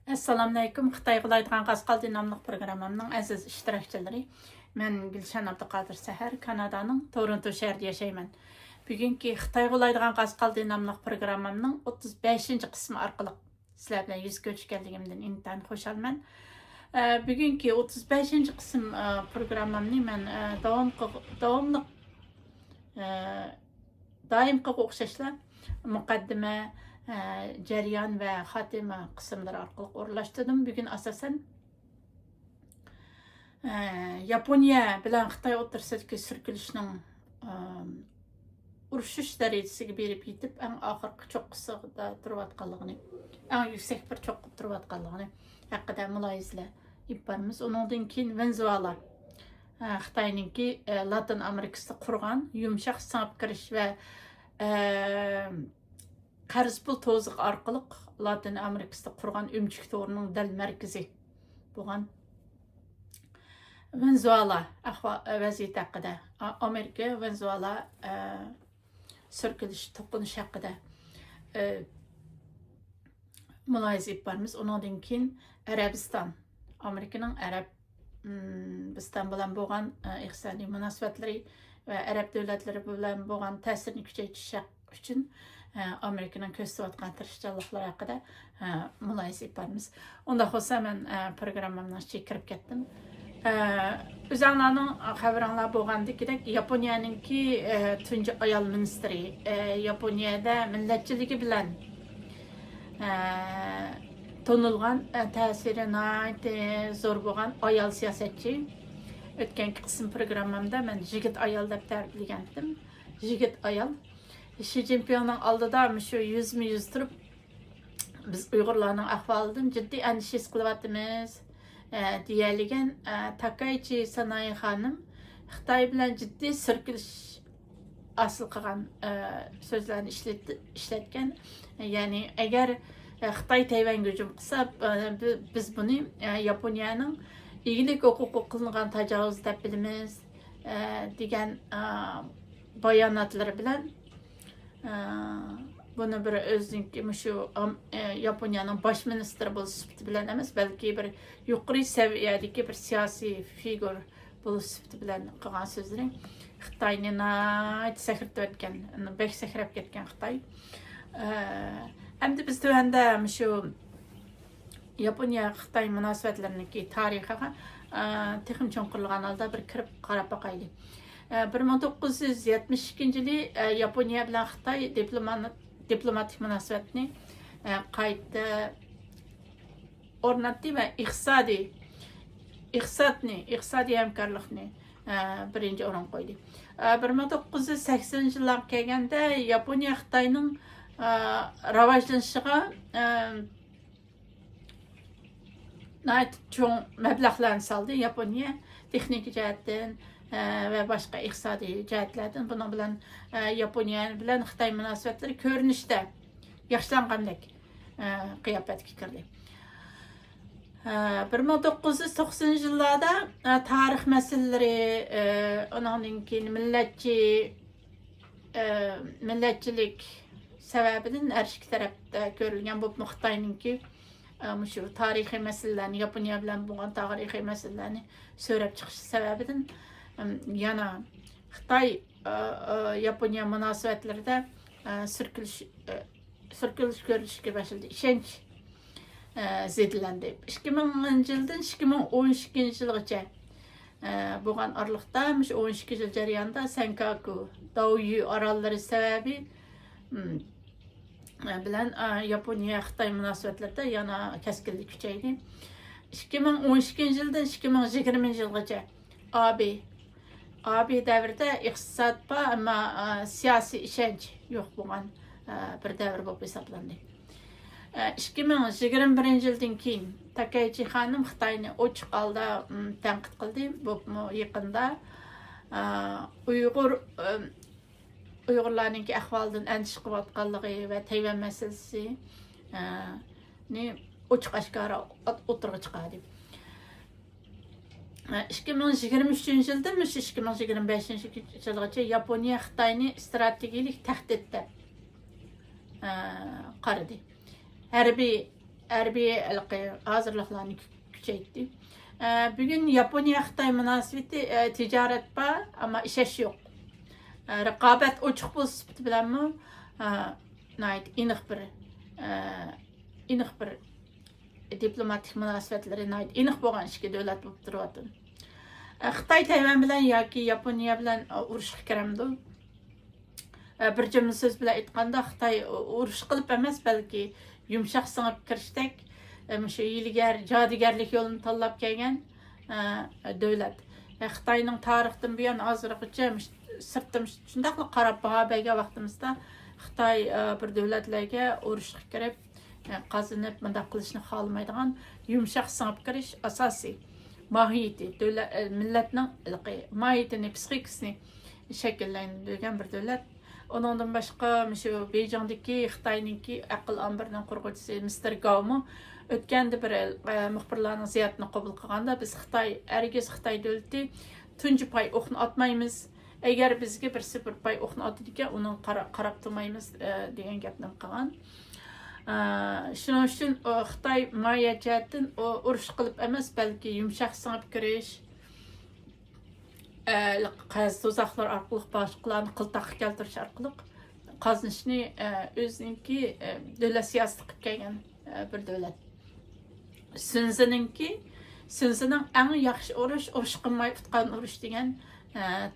Assalamu alaykum. Xitoy qilaydigan Qasqal dinamlik programmamning aziz ishtirokchilari. Men Gulshan Abduqodir Sahar, Kanadaning Toronto shahrida yashayman. Bugungi Xitoy qilaydigan Qasqal dinamlik programmamning 35-qismi orqali sizlar bilan yuz ko'rishganligimdan intan xursandman. Bugungi 35-qism programmamni men doimga o'xshashlar muqaddima jarayon va xotima qismlari orqali o'rlashtirdim. Bugun asosan Yaponiya bilan Xitoy o'rtasidagi surkilishning urushish darajasiga berib yetib, eng oxirgi cho'qqisida turayotganligini, eng yuksak bir cho'qqib turayotganligini haqida mulohazalar olib boramiz. Undan keyin Venezuela Xitoyninki Latin Amerikasida qurgan yumshoq singib kirish va qarz pul to'ziq orqali Latin Amerikasida qurgan umchik to'rining dal markazi bo'lgan Venezuela vaziyati haqida, Amerika Venezuela surkilish to'qinish haqida mulohaza olib boramiz. Undan keyin Arabiston, Amerikaning Arabiston bilan bo'lgan iqtisodiy munosabatlari va arab davlatlari bilan bo'lgan ta'sirini kuchaytirish uchun Amerikaning ko'rsatayotgan tirishchiliklar haqida mulohaza olib boramiz. Unda bo'lsa men programmamning ichiga kirib ketdim. O'zinglarning xabaringlar bo'lgandek, Yaponiyaninki tunji ayol ministri Yaponiyada millatchiligi bilan tonilgan ta'siri zo'r bo'lgan ayol siyosatchi. O'tgan qism programmamda men yigit ayol deb ta'riflagandim. Yigit ayol Xi Jinpingning oldida shu yuzma-yuz turib, biz Uyg'urlarning ahvolidan jiddiy andishish qilyapmiz deyilgan Takaichi Sanoe xonim Xitoy bilan jiddiy sirkilish asl qilgan so'zlarni ishlatgan. Ya'ni agar Xitoy Tayvanga hujum qilsa, biz buni Yaponiyaning egilik huquqi qilingan tajovuz deb bilamiz degan bayonotlari bilan buni bir o'ziniki shu Yaponiyaning bosh ministri bo'lish sifati bilan emas, balki bir yuqori saviyadagi bir siyosiy figur bo'lish sifati bilan qilgan so'zlari Xitoyni sakrab o'tgan, bek sakrab ketgan Xitoy. Endi biz tuanda shu Yaponiya Xitoy munosabatlariniki tarixiga texnik cho'nqirilgan holda bir kirib qarab boqaylik. 1972-yili Yaponiya bilan Xitoy diplomatik munosabatni qayta o'rnatdi va iqtisodiy hamkorlikni birinchi o'rin qo'ydi. 1980-yillarga kelganda Yaponiya Xitoyning rivojlanishiga cho'ng mablag'larni soldi. Yaponiya texnik jihatdan ve başka iqtisodiy jihatlardan bunun bilan Yaponiya bilan Xitoy munosabatlari ko'rinishda yaxshilangandek qiyofatga kirdi. 1990-yillarda tarix masalalari, undan keyin millatchilik sababidan har ikki tarafda ko'rilgan bu Xitoyninki shu tarixiy masalalarni, Yaponiya bilan bo'lgan tarixiy masalalarni so'rab chiqish sababidan yana Xitoy Yaponiya munosabatlarida sirkilish ko'rishga başladı. İşenç zedilandi. 2000-yildan 2012-yilgacha bo'lgan aralıqda 12 yil jarayonida Senkaku Daoyu orollari sababi bilan Yaponiya Xitoy munosabatlarida yana keskinlik kuchaydi. 2012-yildan 2020-yilgacha AB davrida iqtisod bor, ammo siyosiy ishonch yo'q bo'lgan bir davr bo'lib hisoblanadi. 2021-yildan keyin Takaichi xonim Xitoyni ochiq holda tanqid qildi. Bu yaqinda Uyg'urlarning ahvolidan andish qilayotganligi va Tayvan masalasini ochiq oshkora o'tirg'i chiqadi. 2023-yildan 2025-yilgacha Yaponiya Xitoyni strategik tahdid deb qaradi. Harbiy harbiy hazırlıklarını küçeytti. Bugün Yaponiya-Xitay münasebeti ticaret var ama iş yok. Raqabet ochiq bo'lib bilanmi aniq bir diplomatik münasebetleri aniq bo'lgan ikki davlat bo'lib turibdi. Xitoy Tayvan bilan yoki Yaponiya bilan urushga kiramdi. Bir jumla so'z bilan aytganda Xitoy urush qilib emas, balki yumshoq singib kirishdek shu yilgar jodigarlik yo'lini tanlab kelgan davlat. Xitoyning tarixdan buyon hozirgacha sirtdan shundaqla qarab baho bergan vaqtimizda Xitoy bir davlatlarga urushga kirib qazinib bunday qilishni xohlamaydigan yumshoq singib kirish asosiy mohiyati millatning mohiyatini psixikasini shakllantirgan bir davlat. Ondan boshqa shu Beijingdagi Xitoyninki aql ambirining qurg'uvchisi Mr. Gao o'tganda bir muxbirlarning ziyoratini qabul qilganda biz Xitoy davlati tunji pay o'qni otmaymiz. Agar bizga bir sifir pay o'qni otadigan uni qarab turmaymiz degan gapni qilgan. Shuning uchun Xitoy mohiyatdan urush qilib emas, balki yumshoq singib kirish, qaz tuzaqlar orqali boshqalarni qiltaqqa keltirish orqali qazinishni o'ziniki davlat siyosati qilib kelgan bir davlat. Sinzining eng yaxshi urush qilmay tutgan urush degan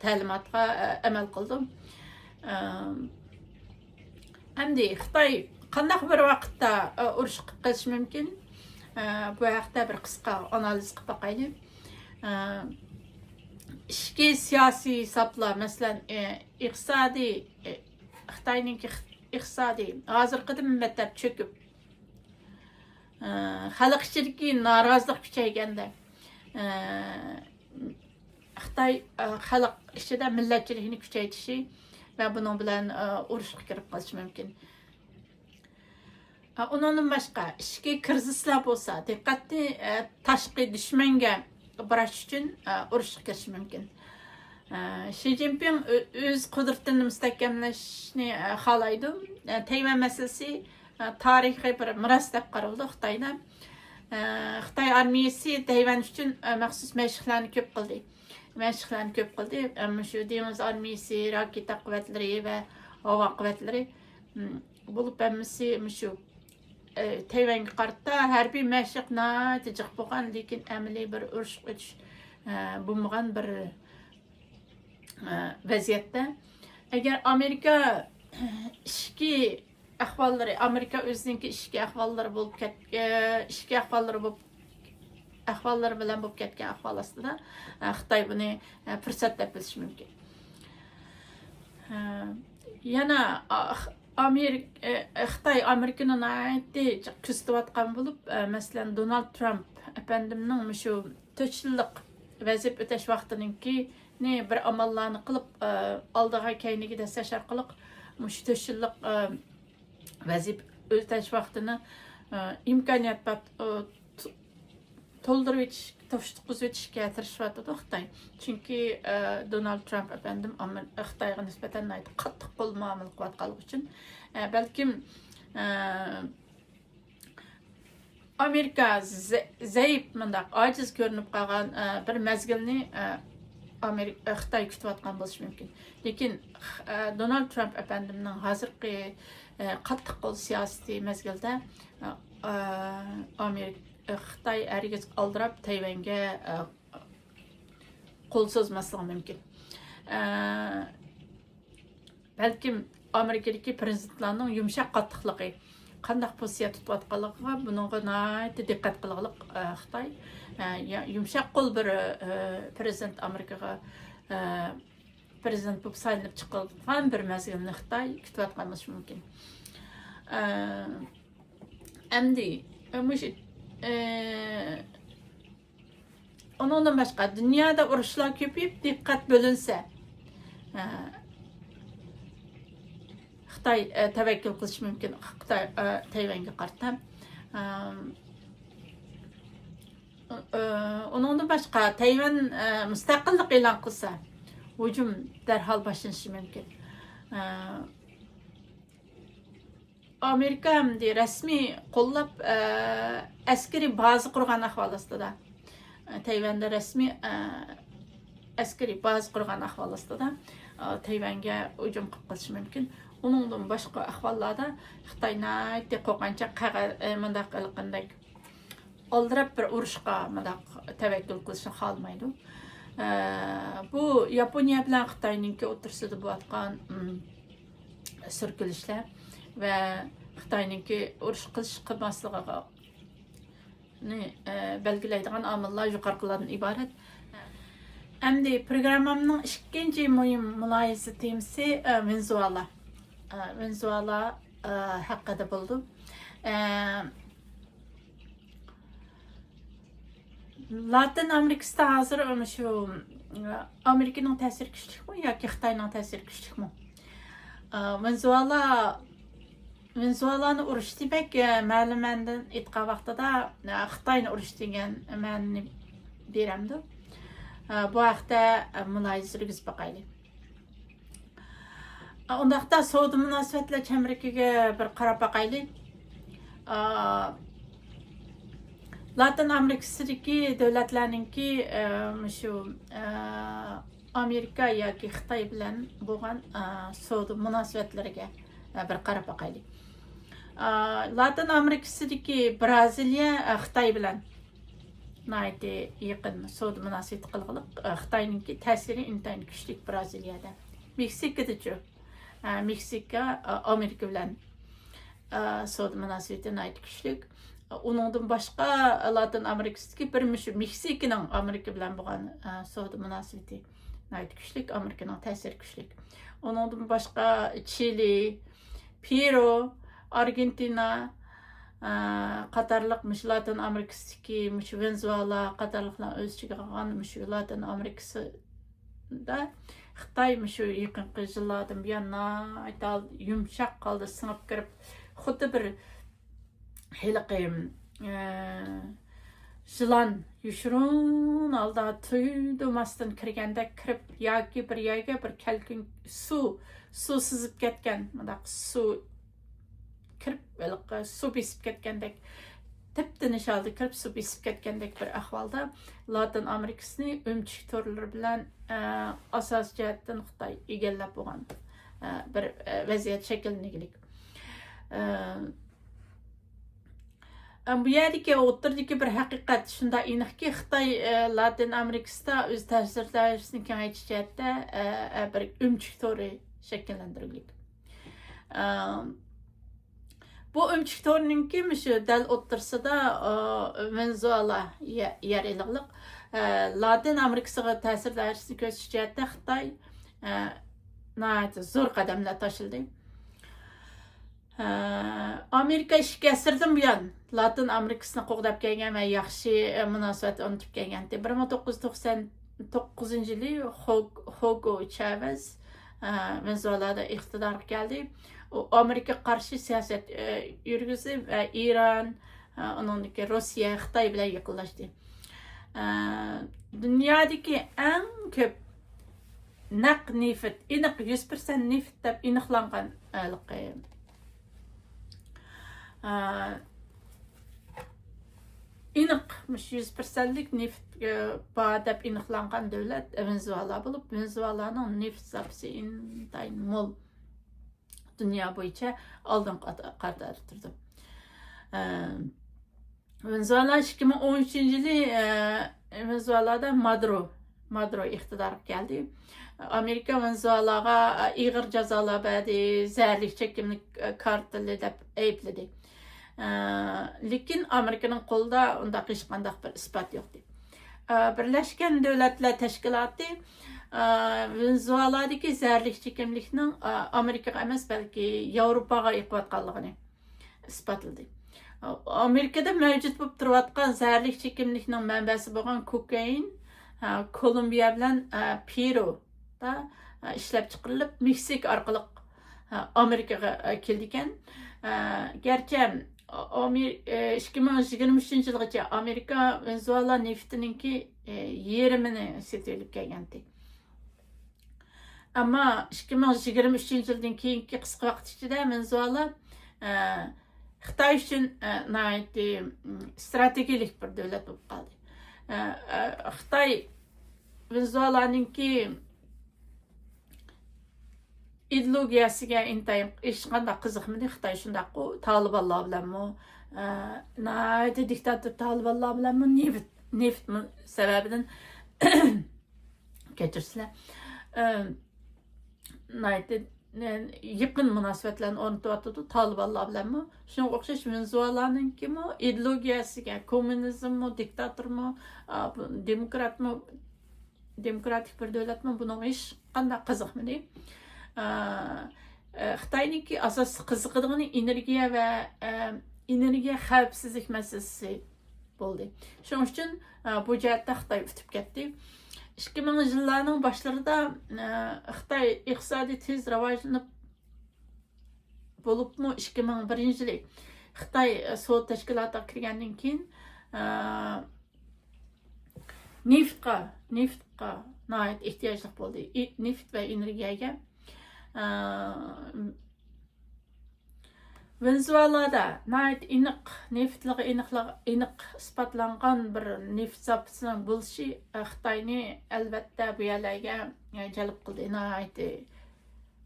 ta'limotga amal qildim. Endi Xitoy qanday bir vaqtda urush qilish mumkin? Bu haqda bir qisqa analiz qilib boqaylik. İşki siyasi hesaplar, mesela iqtisadi Xitoyning iqtisadi hozirgidan battar cho'kib xalq ichidagi norozilik kuchayganda Xitoy xalq ichida millatchilikni kuchaytirishi va buning bilan urushga kirib qolishi mumkin. Undan boshqa ichki krizislar bo'lsa, diqqatni tashqi dushmanga bıraş için urushga kirish mumkin. Xi Jinping o'z qudratini mustahkamlashni xohlaydi. Tayvan masalasi tarixiy bir miros deb qaraldi Xitoyda. Xitoy armiyasi Tayvan uchun maxsus mashqlarni ko'p qildi. Shu dengiz armiyasi, raketa quvvatlari va havo quvvatlari bo'lib hammasi shu Tayvanga qarata harbiy mashq natija bo'lgan, lekin amaliy bir urush o'tish bo'lmagan bir vaziyatda. Agar Amerika ishki Amerika o'zining ishki ahvollari bilan bo'lib ketgan ahvol ostida Xitoy buni fursat deb bilish mumkin. Yana Xitoy Amerikani nayati kuzatayotgan bo'lib, masalan Donald Trump efendimning shu 4 yillik vaziyat o'tash vaqtininki bir amallarni qilib oldiga keyniga dastash orqali shu 4 yillik vaziyat o'tash vaqtini imkoniyat to'ldirib o'tishga tirishyapti Xitoy. Chunki Donald Trump efendim Xitoyga nisbatan qattiq qo'l muomala qilayotganligi uchun balkim Amerika zaif mundaq ojiz ko'rinib qolgan bir mezgilni Xitoy kutayotgan bo'lishi mumkin. Lekin Donald Trump efendimning hozirgi qattiq qo'l siyosati mezgilda Xitoy hargiz oldirab Tayvanga qo'l so'zmasligi mumkin. Balkim Amerikadagi prezidentlarning yumshoq qattiqligi qanday pozitsiya tutayotganligiga bunga diqqat qilganlik Xitoy yumshoq qo'l bir prezident Amerikaga prezident bo'lib saylanib chiqqan bir mezgilni Xitoy kutayotgan bo'lishi mumkin. Endi ondan boshqa dunyoda urushlar ko'payib diqqat bo'linsa Xitoy tavakkul qilish mumkin Xitoy Tayvanga qarata. Ondan boshqa Tayvan mustaqillik e'lon qilsa hujum darhol boshlanishi mumkin. Amerika hamda rasmiy qo'llab askariy baza qurgan ahvol ostida. Tayvanda rasmiy askariy baza qurgan ahvol ostida Tayvanga hujum qilishi mumkin. Uningdan boshqa ahvollarda Xitoyni qo'rqancha mundaq qilgandak oldirab bir urushga mundaq tavakkul qilishni xohlamaydi. Bu Yaponiya bilan Xitoyninki o'tirsida bo'layotgan sirkilishlar va Xitoyninki urush qilish qilmasligiga belgilaydigan omillar yuqoriqilardan iborat. Endi programmamning ikkinchi muhim mulohaza temasi Venezuela. Venezuela haqida bo'ldi. Latin Amerikasida hozir shu Amerikaning ta'siri kuchlikmi yoki Xitoyning ta'siri kuchlikmi? Venezuelani urush demak, ma'lumotdan aytgan vaqtida Xitoyni urush degan ma'noni beramdi. Bu haqda mulohaza yurgizib boqaylik. Undaqda savdo munosabatlar chamrikiga bir qarab boqaylik. Latin Amerikasidagi davlatlarningki shu Amerika yoki Xitoy bilan bo'lgan savdo munosabatlariga bir qarab boqaylik. Latin Amerikasidagi Braziliya Xitoy bilan yaqin savdo munosabat qilg'iliq. Xitoyninki ta'siri intayin kuchli Braziliyada. Meksikada Meksika Amerika bilan savdo munosabati kuchli. Uningdan boshqa Latin Amerikasidagi bir Meksikaning Amerika bilan bo'lgan savdo munosabati kuchli, Amerikaning ta'siri kuchli. Uningdan boshqa Chili, Peru, Argentina qatorliq Latin Amerikasidagi Venezuela qatorliqlar o'z ichiga olgan Latin Amerikasida Xitoy shu yaqinqi yillardan buyon yumshoq qoldi, singib kirib, xuddi bir Zilan yuşurun alda tuydumasdan kirganda kirib yoki bir yerga bir kalkin suv sizib ketgan, suv kirib suv besib ketgandek tip-tinish oldi kirib suv besib ketgandek bir ahvolda Latin Amerikasini o'mchik to'rlari bilan asos jihatdan Xitoy egallab bo'lgan bir vaziyat shakllanganlik. Bu yerdagi o'tirdagi bir haqiqat shunda aniqki, Xitoy Latin Amerikasida o'z ta'sirlarini kengaytirish jihatda bir o'mchik to'ri shakllantirganlik. Bu o'mchik to'rninki shu dal o'tirsida Venezuela yer elig'liq. Latin Amerikasiga ta'sirlarini ko'rsatish jihatda Xitoy zo'r qadamlar tashildi. Amerika 2 asrdan buyon Latin Amerikasini qo'g'dab kelgan va yaxshi munosabat o'rnatib kelgan. 1999-yili Hugo Chavez Venezuelada iqtidorga keldi. U Amerika qarshi siyosat yurgizib va Iran, uningdagi Rossiya, Xitoy bilan yaqinlashdi. Dunyodagi eng ko'p naq neft, aniq 100% neft deb aniqlangan aniq 100%lik neft bor deb aniqlangan davlat Venezuela bo'lib, Venezuelaning neft zapasi intayin mo'l dunyo bo'yicha oldingi qatorda turdi. Venezuela 2013-yili Venezuelada Maduro iqtidorga keldi. Amerika Venezuelaga ig'ir jazolar berdi, zararli chekimlik karteli deb aybladi. Lekin Amerikaning qo'lida undaq hech qanday bir isbot yo'q. Birlashgan Davlatlar Tashkiloti Venezueladagi zararli chekimlikning Amerikaga emas, balki Yevropaga yiqayotganligini isbotladi. Amerikada mavjud bo'lib turayotgan zararli chekimlikning manbasi bo'lgan kokain Kolumbiya bilan Peru ishlab chiqarilib, Meksika orqali Amerikaga keldi ekan. Garchi 2023-yilgacha Amerika Venezuela neftininki yerimini sotib kelgandi. Ammo 2023-yildan keyingi qisqa vaqt ichida Venezuela Xitoy uchun strategik bir davlat bo'lib qoldi. Xitoy Venezuelaninki ideologiyasiga intayim hech qanday qiziqmadi. Xitoy shundaq Talibanlar bilanmi, diktator Talibanlar bilanmi neft sababidan kechirsizlar. Yaqin munosabatlarni o'rnatyapti Talibanlar bilanmi. Shunga o'xshash Venezuelaninki ideologiyasiga kommunizmmi, diktatormi, demokratik bir davlatmi buning hech qanday qiziqmadi. Xitoyninki asosiy qiziqadigan energiya va energiya xavfsizlik masalasi bo'ldi. Shuning uchun bu jihatda Xitoy o'tib ketdi. 2000 yillarning boshlarida Xitoy iqtisodiy tez rivojlanib bo'libmi 2001 yili Xitoy Sovet tashkilotiga kirgandan keyin neftga ehtiyojli bo'ldi. Neft va energiyaga Venezuelada aniq isbotlangan bir neft zapasining bo'lishi Xitoyni albatta bu yerlarga jalb qildi.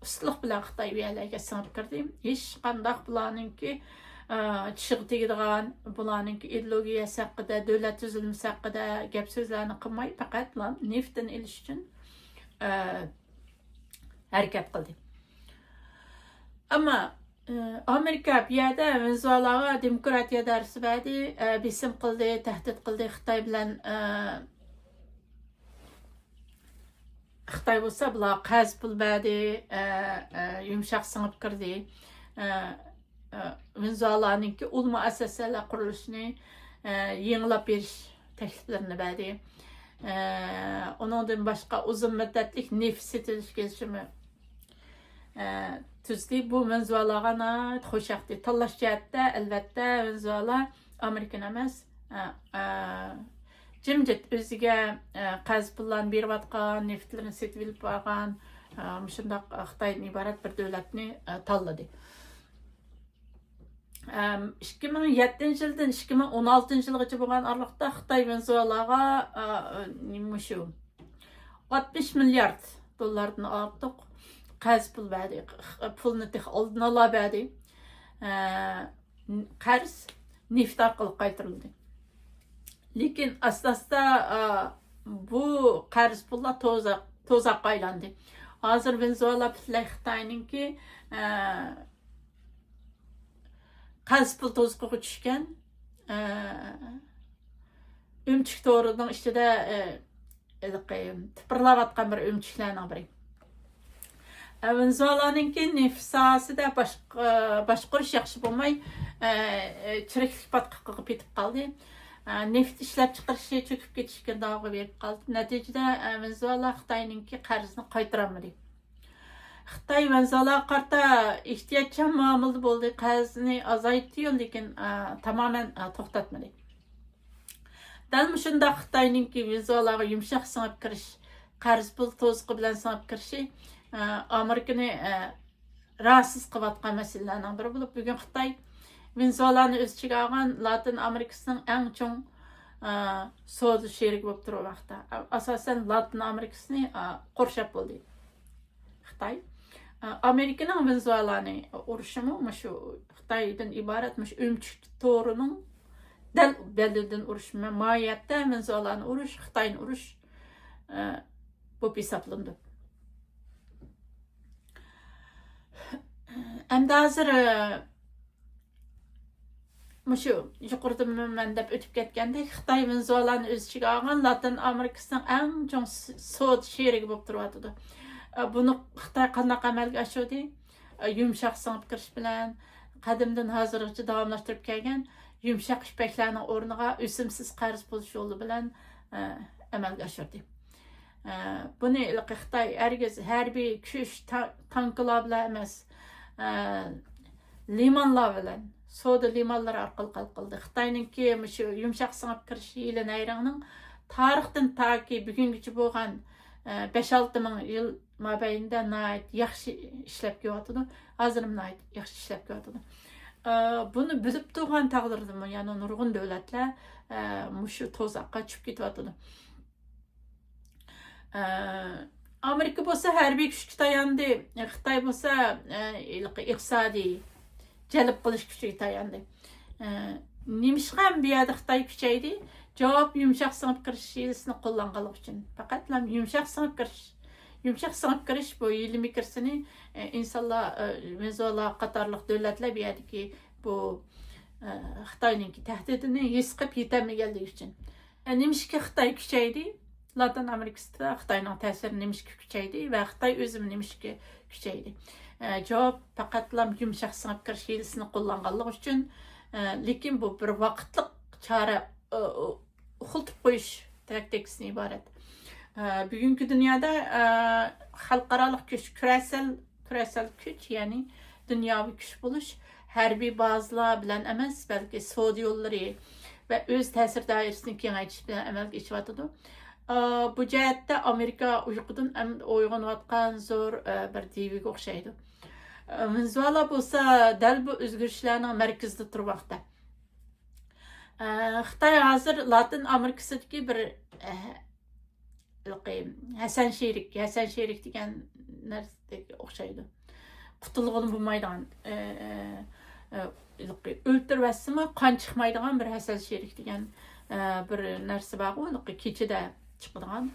Ustunlik bilan Xitoy bu yerlarga singib kirdi. Hech qanday bularninki tishiga tegadigan, bularninki ideologiyasi haqida, davlat tuzilmasi haqida gap so'zlarni qilmay, faqat neftni olish uchun harakat qildi. Ammo Amerika bu yerda Venezuelaga demokratiya darsi berdi, besim qildi, tahdid qildi. Xitoy bilan Xitoy bo'lsa bular qarz pul berdi, yumshoq singib kirdi. Venezuelaninki ul muassasalar qurilishini yengilab berish takliflarini berdi. Ondan boshqa uzun muddatlik neft setilish kelishimi tuzdi. Bu Venezuelaga xo'shaqdi. Tanlash jihatda albatta Venezuela Amerikan emas, jimjit o'ziga qarz pullarni berayotgan, neftlarni setib olib borgan, shundoq Xitoydan iborat bir davlatni tanladi. 2007 yildan 2016 yilgacha bo'lgan aralıqda Xitoy Venezuelaga 60 milliard dollardan ortiq qarz pul berdi. Pulni oldin ola berdi. Qarz neft orqali qaytarildi. Lekin asosda bu qarz pullar to'zaqqa aylandi. Hozir Venezuela butunlay Xitoyninki qarz pul to'zqiga tushgan. Ömçük to'rining ichida tipirlayotgan bir ömçüklarning biri. Venezuelaninki neft sohasida boshqarish yaxshi bo'lmay, chiriklik patqiqqa ketib qoldi. Neft ishlab chiqarishi cho'kib ketishga dog'i berib qoldi. Natijada Venezuela Xitoyninki qarzni qaytarolmadi. Xitoy Venezuelaga qarta ehtiyotchan muomala bo'ldi, qarzni azaytdi, lekin tamoman to'xtatmadi. Dal shunda Xitoyninki Venezuelaga yumshoq singib kirish, qarz pul to'zqi bilan singib kirishi Amerikani rahatsız qilayotgan masalalarning biri bo'lib, bugun Xitoy Venezuelani o'z ichiga olgan Latin Amerikasining eng chong savdo sherigi bo'lib turmoqda. Asosan Latin Amerikasini qurshab bo'ldi Xitoy. Amerikaning Venezuelani urushimi shu Xitoydan iborat, ömçük to'rining dal belirden urush, mohiyatda Venezuelani urush, Xitoyni urush bu hisoblanadi. Endi hozir shu yuqorida men deb o'tib ketgandek, Xitoy Venezuelani o'z ichiga olgan Latin Amerikasining eng chong savdo sherigi bo'lib turibdi. Buni Xitoy qanday amalga oshirdi? Yumshoq singib kirish bilan qadimdan hozirgacha davomlashtirib kelgan yumshoq ipaklarning o'rniga o'simsiz qarz pul yo'li bilan amalga oshirdi. Buni Xitoy harbiy kuch tanklar bilan emas, limonlar bilan, savdo limonlari orqali qildi. Xitoyninki shu yumshoq singib kirish yili nayrangning tarixdan toki bugungacha bo'lgan 5-6 ming yil mobaynida yaxshi ishlab kelyapti. Hozir yaxshi ishlab kelyapti. Bunu bilip turgan taqdirdimi, yani nurg'un davlatlar mushu to'zaqqa tushib ketyapti. Amerika bo'lsa harbiy kuchga tayandi, Xitoy bo'lsa iqtisodiy jalb qilish kuchiga tayandi. Nimishqa ham bu yerda Xitoy kuchaydi? Javob yumshoq singib kirish yilsini qo'llanganlik uchun. Faqat yumshoq singib kirish. Yumshoq singib kirish bu ilmiy kirsini insonlar Venezuela qatorliq davlatlar bu yerdagi bu Xitoyninki tahdidini his qilib yetolmaganligi uchun. Nimishqa Xitoy kuchaydi? Latin Amerikasida Xitoyning ta'siri nimishqa kuchaydi va Xitoy o'zi nimishqa kuchaydi? Javob faqat yumshoq singib kirish yilsini qo'llanganlik uchun, lekin bu bir vaqtlik chora uxultib qo'yish taktikasidan iborat. Bugungi dunyoda xalqaro kuch, kurasal kuch, ya'ni dunyoviy kuch bo'lish harbiy bazalar bilan emas, balki savdo yo'llari va o'z ta'sir doirasini kengaytirish bilan amalga oshiryapti. Bu jihatda Amerika uyqudan uyg'onayotgan zo'r bir diviga o'xshaydi. Venezuela bo'lsa dal bu o'zgarishlarning markazida turmoqda. Xitoy hozir Latin Amerikasidagi bir Hasan Sherik degan narsaga o'xshaydi. Qutulg'ini bo'lmaydigan, o'ltirvasimi qon chiqmaydigan bir Hasan Sherik degan bir narsa bor. Kechida chiqadigan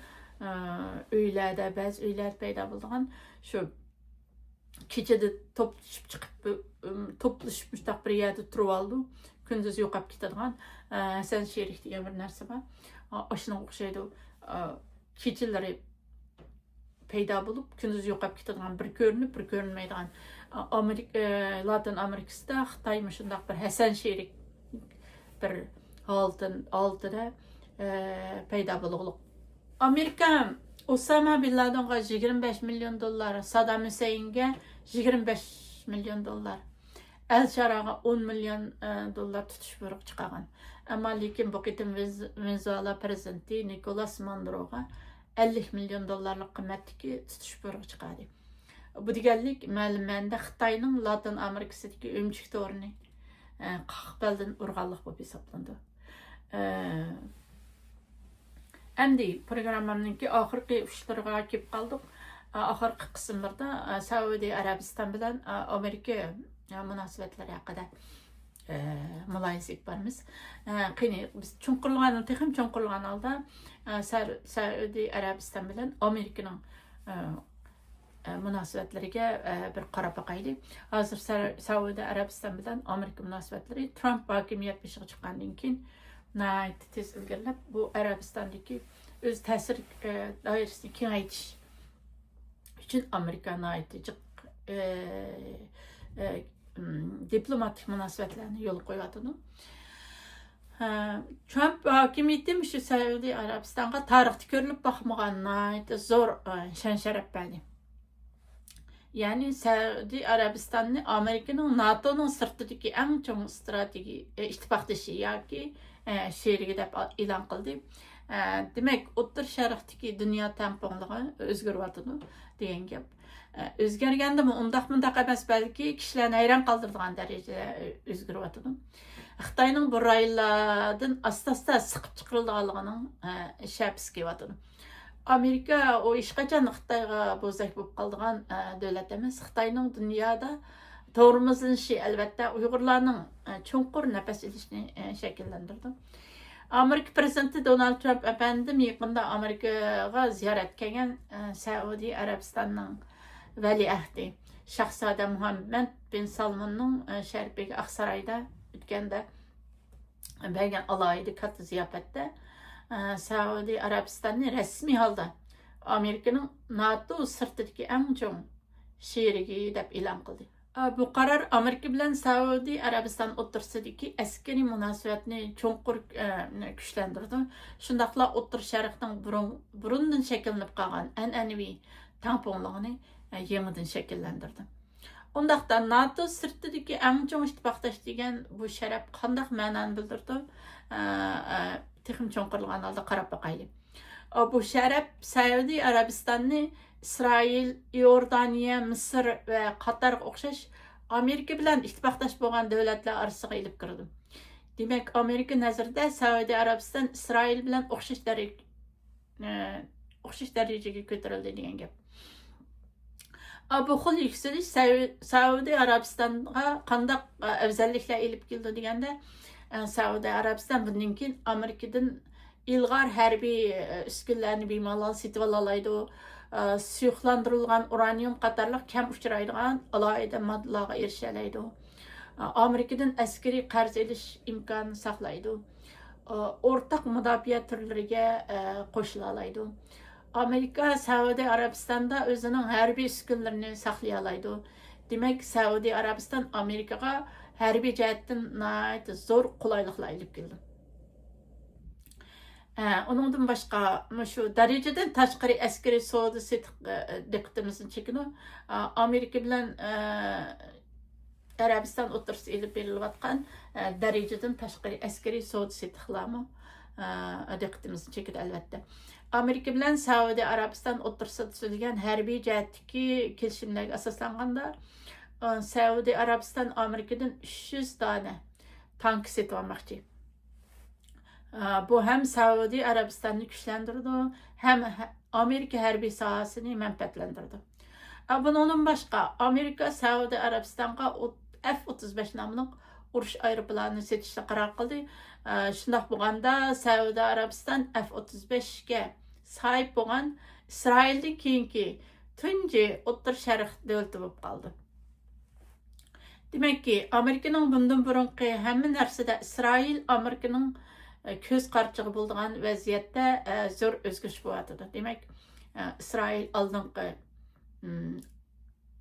uylarda, ba'zi uylar paydo bo'ladigan shu kechada to'plashib mushtaq bir yerda turib oldi. Kunduz yo'qolib ketadigan Hasan Sherik degan bir narsa bor. Oshuna o'xshaydi. Kechalari paydo bo'lib, kunduz yo'qolib ketadigan, bir ko'rinib, bir ko'rinmaydigan. Latin Amerikasida Xitoy shundaq bir Hasan Sherik bir altida paydo bo'lgan. Amerika Osama bin Ladenga $25 milyon, Saddam Husseinga $25 milyon, El-Sharaga $10 milyon tutish buyruq chiqargan. Ammo lekin bu qitim Venezuela prezidenti Nicolas Maduroga $50 milyon qimmatdagi tutish buyruq chiqardi. Bu deganlik ma'lumanda Xitoyning Latin Amerikasidagi o'mchik to'rini qaqbaldan urganlik bo'lib hisoblandi. Endi programmamningki oxirgi ushlariga kelib qoldik. Oxirgi qismlarda Saudiya Arabiston bilan Amerika munosabatlari haqida mulohaza etamiz. Qani biz cho'nqirlagan holda Saudiya Arabiston bilan Amerikaning munosabatlariga bir qarab boqaylik. Hozir Saudiya Arabiston bilan Amerika munosabatlari Trump hokimiyat beshiga chiqqandan keyin tez ilgirlab bu Arabistondagi o'z ta'sir doirasini kengaytirish uchun Amerika diplomatik munosabatlarni yo'l qo'yadi. Trump hokimiyati shu Saudiya Arabistonga tarixda ko'rilib boqmagan zo'r shon-sharaf berdi. Ya'ni Saudiya Arabistonni Amerikaning NATOning sirtidagi eng chong strategik ittifoqdoshi yoki sherigi deb e'lon qildi. Demak, O'rta Sharqdagi dunyo tamponligi o'zgaryapti degan gap. O'zgargandimi, undaq emas, balki kishilarni hayron qoldiradigan darajada o'zgaryapti. Xitoyning bu rayonlardan asta-asta siqib chiqarilganligining shapisi kelyapti. Amerika o hech qachon Xitoyga bo'zak bo'lib qolgan davlat emas. Xitoyning dunyoda to'g'rimizlanishi albatta Uyg'urlarning chunqur nafas olishini shakllantirdi. Amerika prezidenti Donald Trump efendim yaqinda Amerikaga ziyorat qilgan Saudiya Arabistonning valiahdi Shahzoda Muhammad bin Salmonning Sharqiy Aqsaroyda o'tganda bergan alohida katta ziyofatda Saudiya Arabistonni rasmiy holda Amerikaning NATO sirtidagi eng chong sherigi deb e'lon qildi. Bu qaror Amerika bilan Saudiya Arabiston o'rtasidagi askariy munosabatni cho'nqur kuchlantirdi. Shundaqla O'rta Sharqning burundan shakllanib qolgan an'anaviy tamponligini yangidan shakllantirdi. Undaqda NATO sirtidagi eng chong ittifoqdosh degan bu sharaf qanday ma'noni bildirdi? Texim cho'nqirlagan holda qarab boqaylik. Bu sharaf Saudiya Arabistonni İsrail, Iordaniya, Misr ve Qatarga o'xshash Amerika bilan ittifoqdosh bo'lgan davlatlar orasiga ilib kirdi. Demak, Amerika nazarida Saudiya Arabiston Isroil bilan o'xshash darajaga ko'tarildi degan gap. Bu xil yükselish Saudiya Arabistonga qanday afzalliklar ilib keldi deganda, Saudiya Arabiston bundan keyin Amerikadan ilg'or harbiy uskunlarni bemalol sotib olaydi. Suyuqlantirilgan uranium qatorliq kam uchraydigan alohida moddalarga erisha oladi. Amerikadan askariy qarz olish imkonini saqlaydi. O'rtaq mudofaa turlariga qo'shila oladi. Amerika Saudiya Arabistonda o'zining harbiy uskunlarini saqlay oladi. Demak, Saudiya Arabiston Amerikaga harbiy jihatdan zo'r qulayliklar olib keldi. Onundan başqa şu dərəcədən təşqiri əskeri savdo diqqətimizni çəkini. Amerika bilan Arabiston o'rtasida elib berilayotgan dərəcədən təşqiri əskeri savdo setiqlarmi diqqətimizni çəkdi albatta. Amerika bilan Saudiya Arabiston o'rtasida tuzilgan harbiy jihatdagi kelishimlarga asoslanganda Saudiya Arabiston Amerikadan 300 dona tank setib olmoqchi. Bu hem Saudiya Arabistan'ı güçlendirdi, hem Amerika harbiy sahasını menfaatlendirdi. Bunun başqa Amerika Saudiya Arabistan'a F-35 namlıq uruş aeroplanını setishni qaror qildi. Shundoq bo'lganda Saudiya Arabiston F-35ga sahib bo'lgan Isroildan keyingi tunji O'rta Sharq davlati bo'lib qoldi. Demakki, Amerikaning bundan burungi hamma narsada Isroil Amerikaning ko'z qarchig'i bo'lgan vaziyatda zo'r o'zgarish bo'lyotdi. Demak, Isroil oldingi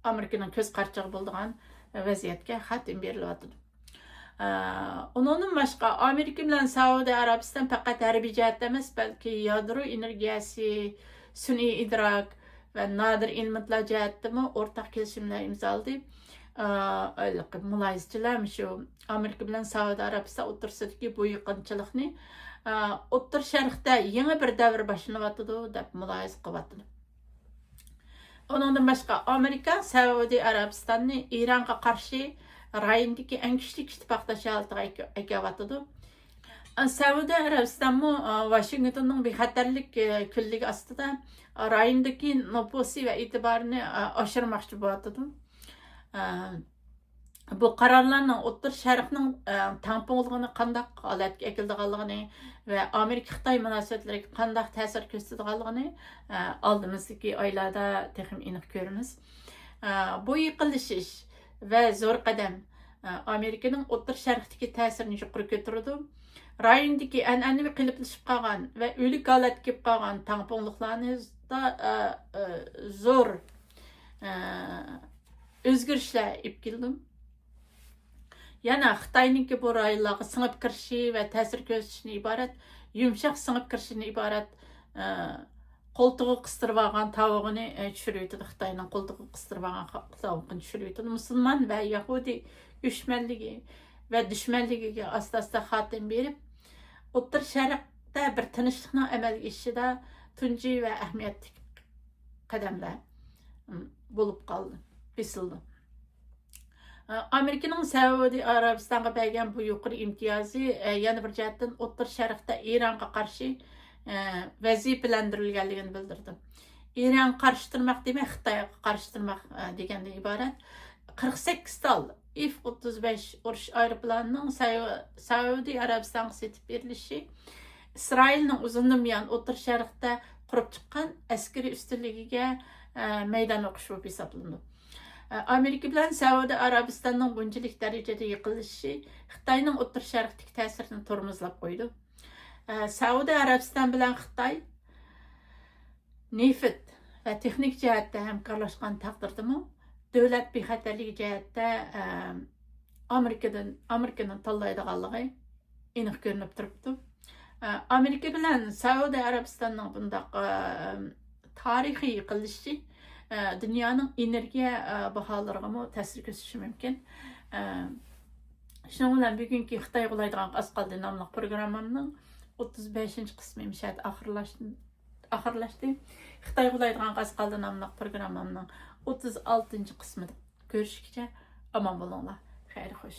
Amerikaning ko'z qarchig'i bo'lgan vaziyatga xatim berilyotdi. Ondan başqa Amerika bilan Saudiya Arabiston faqat harbiy jihatda emas, balki yadro energiyasi, sun'iy idrok va nodir ilmlar jihatdami o'rtaq kelishimlar imzoladi. Muloyizachilar shu Amerika bilan Saudiya Arabiston o'rtasidagi bu yaqinchilikni O'rta Sharqda yangi bir davr boshlanyapti deb muloyiza qilyapti. Ondan başqa Amerika Saudiya Arabistonni Ironga qarshi rayondagi eng kuchli ittifoqdosh holatiga ega. Saudiya Arabistonmi Washingtonning bexatarlik kunligi ostida rayondagi nufusi va e'tiborini oshirmoqchi bo'lyapti. Bu qarorlarning O'rta Sharqning tampongligini qanday holatga keltirganligini va Amerika-Xitoy munosabatlariga qanday ta'sir ko'rsatganligini oldimizdagi oylarda texim aniq ko'ramiz. Bu yiqilishish va zo'r qadam Amerikaning O'rta Sharqdagi ta'sirini yuqori ko'tardi. Rayondagi an'anaviy qilibləşib qalgan va o'lik holatga kelib qolgan tampongliklarni zo'r o'zgarishlar olib keldi. Yana Xitoyningki bu rayonlarga singib kirishi va ta'sir ko'rsatishni iborat, yumshoq singib kirishini iborat qo'ltig'i qistirib olgan tavog'ini tushirib yotdi. Xitoyning qo'ltig'i qistirib olgan tavog'ini tushirib yotdi. Musulmon va Yahudi dushmanligi va dushmanligiga asta-asta xatim berib, O'rta Sharqda bir tinchlikning amalga oshishida tunji va ahamiyatli qadamlar bo'lib qoldi, besildi. Amerikaning Saudiya Arabistonga bergan bu yuqori imtiyozi yana bir jihatdan O'rta Sharqda Ironga qarshi vazifalantirilganligini bildirdi. Iron qarshi turmoq demak, Xitoyga qarshi turmoq degandan iborat. 48 tal F-35 urush aeroplanining Saudiya Arabistonga setib berilishi Isroilning uzundan buyon O'rta Sharqda qurib chiqqan askari ustunligiga meydan o'qish bo'lib hisoblandi. Amerika bilan Saudiya Arabistonning bunchalik darajada yiqilishishi Xitoyning O'rta Sharqdagi ta'sirini tormozlab qo'ydi. Saudiya Arabiston bilan Xitoy neft va texnik jihatda hamkorlashgan taqdirdami, davlat bexatarligi jihatda Amerikaning tanlaydiganligi aniq ko'rinib turibdi. Amerika bilan Saudiya Arabistonning bundaq tarixiy yiqilishi dunyoning energiya baholariga ta'sir ko'rsatishi mumkin. Shuning bilan bugungi Xitoy qo'laydigan Qasqaldi nomli programmamning 35-qismi mishad oxirlashdi. Xitoy qo'laydigan Qasqaldi nomli programmamning 36-qismida ko'rishgacha Aman bolinglar. Xeyr xoş.